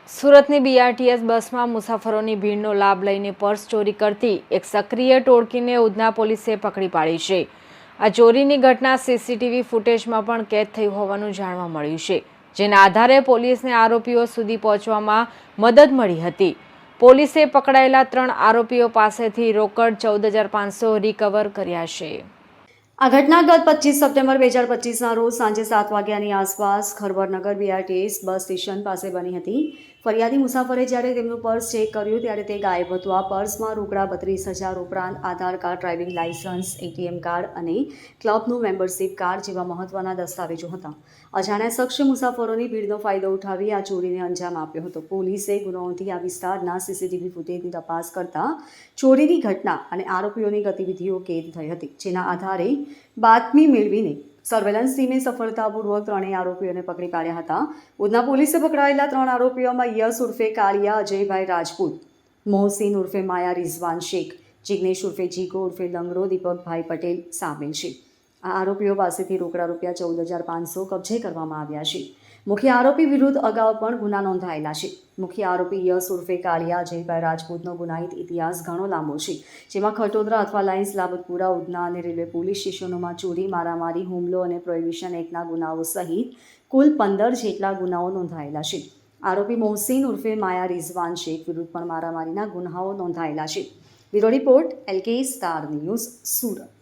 સુરતની બીઆરટીએસ બસમાં મુસાફરોની ભીડનો લાભ લઈને પર્સ ચોરી કરતી એક સક્રિય ટોળકીને ઉધના પોલીસે પકડી પાડી છે. આ ચોરીની ઘટના સીસીટીવી ફૂટેજમાં પણ કેદ થઈ હોવાનું જાણવા મળ્યું છે, જેના આધારે પોલીસને આરોપીઓ સુધી પહોંચવામાં મદદ મળી હતી. પોલીસે પકડાયેલા 3 આરોપીઓ પાસેથી રોકડ 14,500 રિકવર કર્યા છે. આ ઘટના ગત 25 સપ્ટેમ્બર 2025ના રોજ સાંજે 7 વાગ્યાની આસપાસ ખરબરનગર બીઆરટીએસ બસ સ્ટેશન પાસે બની હતી. ફરિયાદી મુસાફરે જ્યારે તેમનું પર્સ ચેક કર્યું ત્યારે તે ગાયબ હતું. આ પર્સમાં રોકડા 32,000 ઉપરાંત Aadhaar card, driving licence, ATM card અને ક્લબનું મેમ્બરશીપ કાર્ડ જેવા મહત્વના દસ્તાવેજો હતા. અજાણ્યા શખ્સે મુસાફરોની ભીડનો ફાયદો ઉઠાવી આ ચોરીને અંજામ આપ્યો હતો. પોલીસે ગુનો નોંધી આ વિસ્તારના સીસીટીવી ફૂટેજની તપાસ કરતા ચોરીની ઘટના અને આરોપીઓની ગતિવિધિઓ કેદ થઈ હતી, જેના આધારે બાતમી મેળવીને સર્વેલન્સ ટીમે સફળતાપૂર્વક 3 આરોપીઓને પકડી પાડ્યા હતા. ઉધના પોલીસે પકડાયેલા 3 આરોપીઓમાં યશ ઉર્ફે કાલિયા અજયભાઈ રાજપૂત, મોહસિન ઉર્ફે માયા રિઝવાન શેખ, જિગ્નેશ ઉર્ફે જીગો ઉર્ફે લંગરો દીપકભાઈ પટેલ સામેલ છે. આ આરોપીઓ પાસેથી રોકડા રૂપિયા 14,500 કબજે કરવામાં આવ્યા છે. મુખ્ય આરોપી વિરુદ્ધ અગાઉ પણ ગુના નોંધાયેલા છે. મુખ્ય આરોપી યશ ઉર્ફે કાલિયા અજયભાઈ રાજપૂતનો ગુનાહિત ઇતિહાસ ઘણો લાંબો છે, જેમાં ખટોદરા અથવા લાઇન્સ, લાબતપુરા, ઉધના અને રેલવે પોલીસ સ્ટેશનોમાં ચોરી, મારામારી, હુમલો અને પ્રોહિબિશન એક્ટના ગુનાઓ સહિત કુલ 15 જેટલા ગુનાઓ નોંધાયેલા છે. આરોપી મોહસિન ઉર્ફે માયા રિઝવાન શેખ વિરુદ્ધ પણ મારામારીના ગુનાઓ નોંધાયેલા છે. Bureau report, LK star news, Surat.